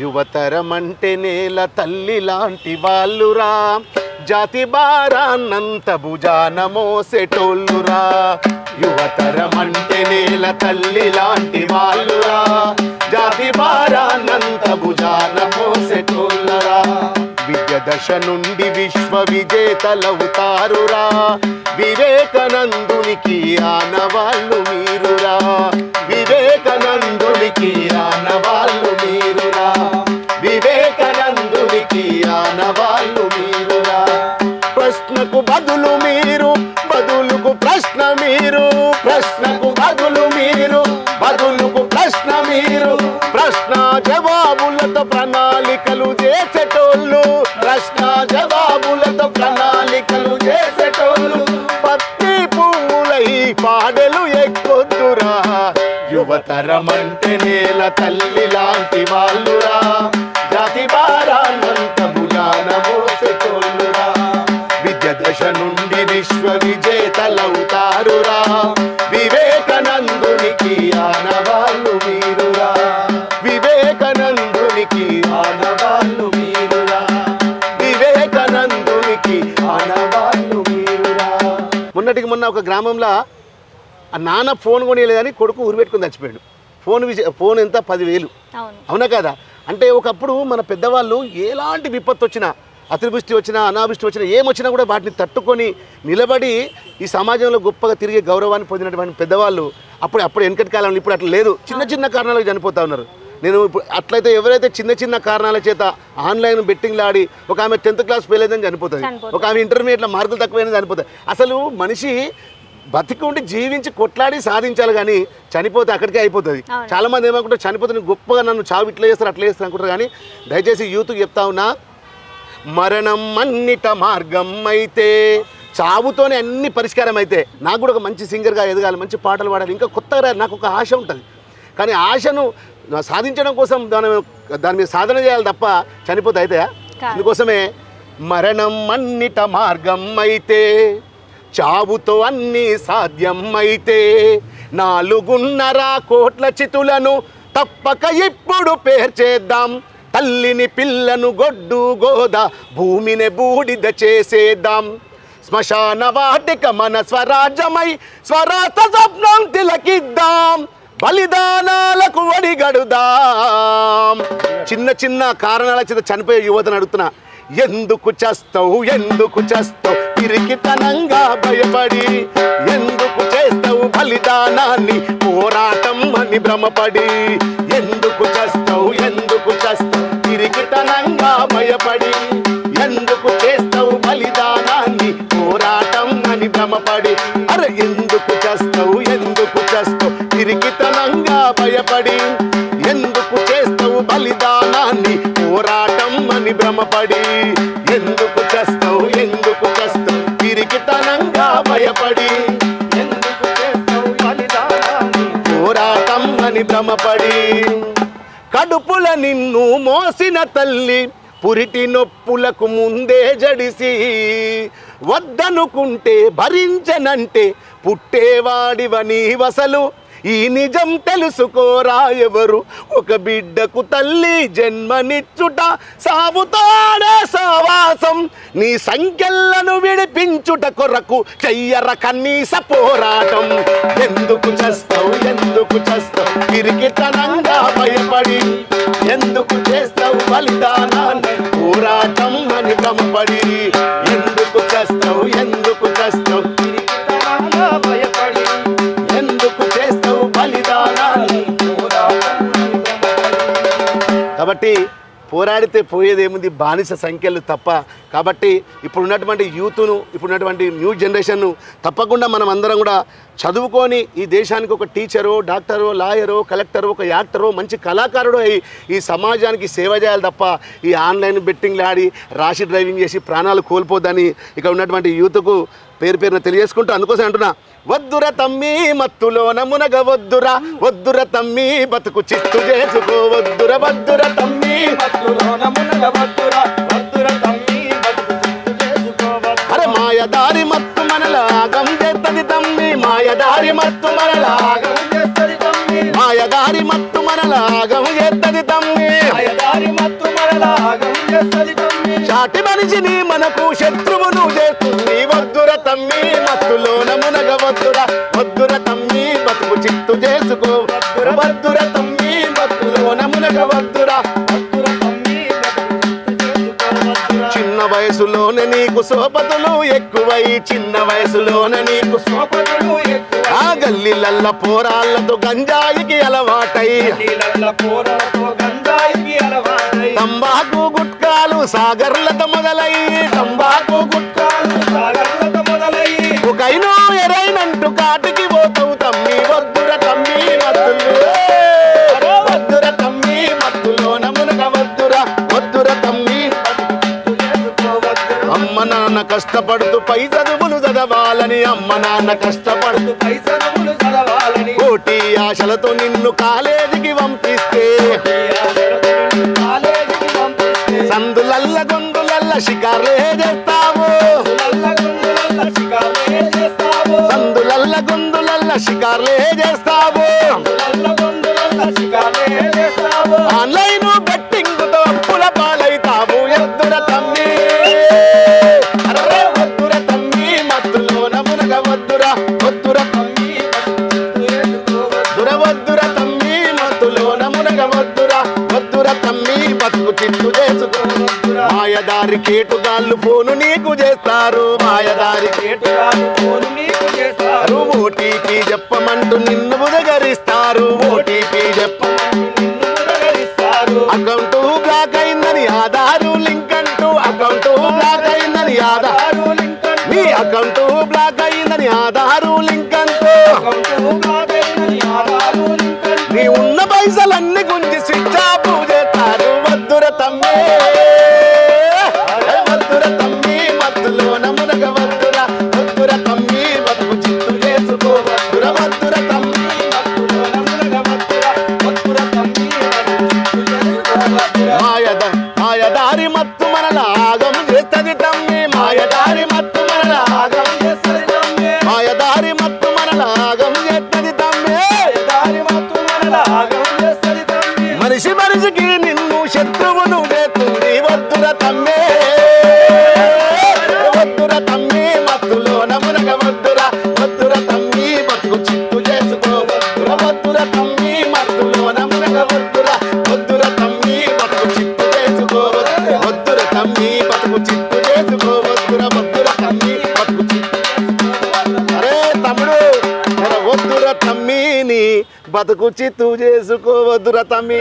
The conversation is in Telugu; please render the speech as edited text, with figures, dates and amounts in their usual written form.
యువతరమంటే నేల తల్లి లాంటి వాళ్ళురా జాతి భారాన్నంత భుజాన మోసేటోళ్ళురా యువతరమంటే నేల తల్లి లాంటి వాళ్ళురా జాతి భారాన్నంత భుజాన మోసేటోళ్ళురా విద్య దశ నుండి విశ్వ విజేతలవుతారురా వివేకానందునికి ఆనవాళ్ళు మీరురా వివేకానందునికి ఆనవాళ్ళు మీరురా వివేకానందునికి ఆనవాళ్ళు మీరురా ప్రశ్నకు బదులు మీరు బదులుకు ప్రశ్న మీరు ప్రశ్నకు బదులు మీరు బదులుకు ప్రశ్న మీరు ప్రశ్న జవాబులతో ప్రణాళికలు చేసేటోళ్ళు ప్రశ్న జవాబులతో ప్రణాళికలు చేసేటోళ్ళు పత్తి పువ్వులై పాడెలు ఎక్కొద్దురా యువతరమంటే నేల తల్లి లాంటి వాళ్ళురా జాతి భారాన్నంత భుజాన మోసేటోళ్ళురా విద్య దశ నుండి విశ్వ విజేతలవుతారురా వివేకానందునికి ఆనవాళ్ళు మీరురా వివేకానందునికి ఆనవాళ్ళు మీరురా వివేకానందునికి ఆనవాళ్ళు మీరురా మొన్నటికి మొన్న ఒక గ్రామంలో ఆ నాన్న ఫోన్ కొనియలేదని కొడుకు ఊరిపెట్టుకుని చచ్చిపోయాడు ఫోన్ ఎంత 10,000 అవునా కదా అంటే ఒకప్పుడు మన పెద్దవాళ్ళు ఎలాంటి విపత్తు వచ్చినా అతివృష్టి వచ్చినా అనావృష్టి వచ్చినా ఏమొచ్చినా కూడా వాటిని తట్టుకొని నిలబడి ఈ సమాజంలో గొప్పగా తిరిగే గౌరవాన్ని పొందినటువంటి పెద్దవాళ్ళు అప్పుడు వెనకటి కాలంలో ఇప్పుడు అట్లా లేదు చిన్న చిన్న కారణాలకు చనిపోతూ ఉన్నారు నేను అట్లయితే ఎవరైతే చిన్న చిన్న కారణాల చేత ఆన్లైన్ బెట్టింగ్లు ఆడి ఒక ఆమె 10th క్లాస్ ఫెయిల్ అయిందని చనిపోతుంది ఒక ఆమె ఇంటర్మీడియట్లో మార్కులు తక్కువైందని చనిపోతుంది అసలు మనిషి బతికి ఉండి జీవించి కొట్లాడి సాధించాలి కానీ చనిపోతే అక్కడికే అయిపోతుంది చాలా మంది ఏమనుకుంటారు చనిపోతే గొప్పగా నన్ను చావు ఇట్లా చేస్తారు అట్లా చేస్తారు అనుకుంటారు కానీ దయచేసి యూత్కి చెప్తా ఉన్నా మరణం అన్నిట మార్గం అయితే చావుతోనే అన్ని పరిష్కారం అయితే నాకు కూడా ఒక మంచి సింగర్గా ఎదగాలి మంచి పాటలు పాడాలి ఇంకా కొత్తగా నాకు ఒక ఆశ ఉంటుంది కానీ ఆశను సాధించడం కోసం దాని మీద సాధన చేయాలి తప్ప చనిపోతే అయితే అందుకోసమే మరణం అన్నిట మార్గం అయితే చావుతో అన్ని సాధ్యం అయితే 4.5 కోట్ల చితులను తప్పక ఇప్పుడు పేర్చేద్దాం తల్లిని పిల్లను గొడ్డు గోద భూమిని బూడిద చేసేద్దాం శ్మశాన వాటిక మన స్వరాజ్యమై స్వరాష్ట్ర స్వప్నం తిలకిద్దాం బలిదానాలకు ఒడిగడుదాం చిన్న చిన్న కారణాల చేత చనిపోయే యువతను అడుగుతున్నా ఎందుకు చేస్తావు పిరికితనంగా భయపడి ఎందుకు చేస్తావు బలిదానాన్ని పోరాటం అని భ్రమపడి ఎందుకు చేస్తావు పిరికితనంగా భయపడి ఎందుకు చేస్తావు బలిదానాన్ని పోరాటం అని భ్రమపడి అరే ఎందుకు చేస్తావు పిరికితనంగా భయపడి ఎందుకు చేస్తావు బలిదానాన్ని పోరాటం అని భ్రమపడి ఎందుకు చేస్తావు పిరికితనంగా భయపడి ఎందుకు చేస్తావు బలిదానాన్ని పోరాటం అని భ్రమపడి కడుపుల నిన్ను మోసిన తల్లి పురిటి నొప్పులకు ముందే జడిసి వద్దనుకుంటే భరించనంటే పుట్టేవాడివని వసలు ఈ నిజం తెలుసుకోరా ఎవరు ఒక బిడ్డకు తల్లి జన్మనిచ్చుట సావుతోనే సావాసం నీ సంఖ్యలను విడిపించుట కొరకు చెయ్యర కనీస పోరాటం ఎందుకు చేస్తావు పిరికితనంగా భయపడి ఎందుకు చేస్తావు బలిదానాన్ని పోరాటం అని భ్రమపడి ఎందుకు చేస్తావు పిరికితనంగా భయపడి ఎందుకు చేస్తావు బలిదానాన్ని కాబట్టి పోరాడితే పోయేదేముంది బానిస సంఖ్యలు తప్ప కాబట్టి ఇప్పుడున్నటువంటి యూత్ను ఇప్పుడున్నటువంటి న్యూ జనరేషన్ను తప్పకుండా మనం అందరం కూడా చదువుకొని ఈ దేశానికి ఒక టీచరో డాక్టరో లాయరో కలెక్టరో ఒక యాక్టరో మంచి కళాకారుడు అయి ఈ సమాజానికి సేవ చేయాలి తప్ప ఈ ఆన్లైన్ బెట్టింగ్లు ఆడి రాషి డ్రైవింగ్ చేసి ప్రాణాలు కోల్పోద్దని ఇక్కడ ఉన్నటువంటి యూత్కు పేరున తెలియజేసుకుంటూ అందుకోసం అంటున్నా వద్దుర తమ్మి మత్తులోన మునగవద్దుర తమ్మి బతుకు చిత్తు చేసుకోవద్దుర తమ్మి మత్తులోన మునగవద్దుర తమ్మి బతుకు చిత్తు చేసుకోవద్దు అరే మాయదారి మత్తు మనలాగం చేస్తది తమ్మి మాయదారి మత్తు మనలాగం చేస్తది తమ్మి చాటి మనిషిని మనకు శత్రువును చేస్తుంది వద్దుర తమ్మి మత్తులోన మునగవద్దురా వద్దుర తమ్మి బతుకు చిత్తు చేసుకో వద్దుర తమ్మి మత్తులోన మునగవద్దురా చిన్న వయసులోనే నీకు సోపతులు ఎక్కువై చిన్న వయసులోనే నీకు సోపతులు ఆ గల్లీలల్ల పోరాళ్ళతో గంజాయికి అలవాటై తంబాకు గుట్కాలు సాగర్లతో మొదలై తంబాకు గుట్కాలు సాగర్లతో మొదలై ఒకైనో ఎరైనంటూ కాటికి పోతావు తమ్మి వద్దుర తమ్మి మత్తులు వద్దుర తమ్మి మత్తులోన మునగవద్దురా వద్దుర తమ్మి అమ్మ నాన్న కష్టపడుతూ పై చదువులు చదవాలని అమ్మ నాన్న కష్టపడుతూ పై చదువులు చదవాలని కోటి ఆశలతో నిన్ను కాలేజీకి పంపిస్తే సందులల్ల గొందులల్ల షికార్లే చేస్తావు సందులల్ల గొందులల్ల షికార్లే చేస్తావు ఆన్లైన్ బెట్టింగ్ తో అప్పుల పాలైతావు ఎద్దుర తమ్మి వద్దుర తమ్మి మత్తులోన మునగవద్దురా వద్దుర తమ్మి వద్దుర తమ్మి మత్తులోన మునగవద్దురా వద్దుర తమ్మి బతుకు చిత్తు చేసుకో మాయదారి కేటుగాళ్ళు ఫోను నీకు చేస్తారు మాయదారి కేటుగాళ్ళు ఫోను నీకు చేస్తారు ఓటీపీ చెప్పమంటూ నిన్ను ఉదగరిస్తారు ఓటీపీ చెప్పమంటూ నిన్ను ఉదగరిస్తారు అకౌంట్ బ్లాక్ అయిందని ఆధారు లింక్ అంటూ అకౌంట్ బ్లాక్ అయిందని ఆధారు లింక్ మీ అకౌంట్ బ్లాక్ అయిందని ఆధారు లింక్ అంటూ నీ ఉన్న పైసలన్నీ గుంజి స్విచ్ ఆఫ్ చేస్తారు వద్దుర తమ్మి వద్దుర తమ్మి మత్తులోన మునగవద్దురా వద్దుర తమ్మి బతుకు చిత్తు చేసుకో వద్దుర వద్దుర తమ్మి మత్తులోన మునగవద్దురా వద్దుర తమ్మి మాయదారి మత్తు మనల ఆగం చేస్తది తమ్మి మాయదారి మత్తు మనల ఆగం చేస్తది తమ్మి మాయదారి మత్తు మనల ఆగం చేస్తది తమ్మి మత్తు మనల ఆగం చేస్తది తమ్మి మనిషి మనిషికి నిన్ను శత్రువును చేస్తుంది వద్దుర తమ్మి వద్దుర తమ్మి మత్తులోన మునగవద్దురా వద్దుర తమ్మి బతుకు చిత్తు చేసుకో వద్దుర తమ్మి మత్తులోన మునగవద్దురా వద్దుర తమ్మి బతుకు చిత్తు చేసుకో వద్దుర తమ్మి బతుకు చిత్తు చేసుకో వద్దుర తమ్మి బతుకు చిత్తు అరే తమ్ముడు వద్దుర తమ్మిని బతుకు చిత్తు చేసుకో వద్దుర తమ్మి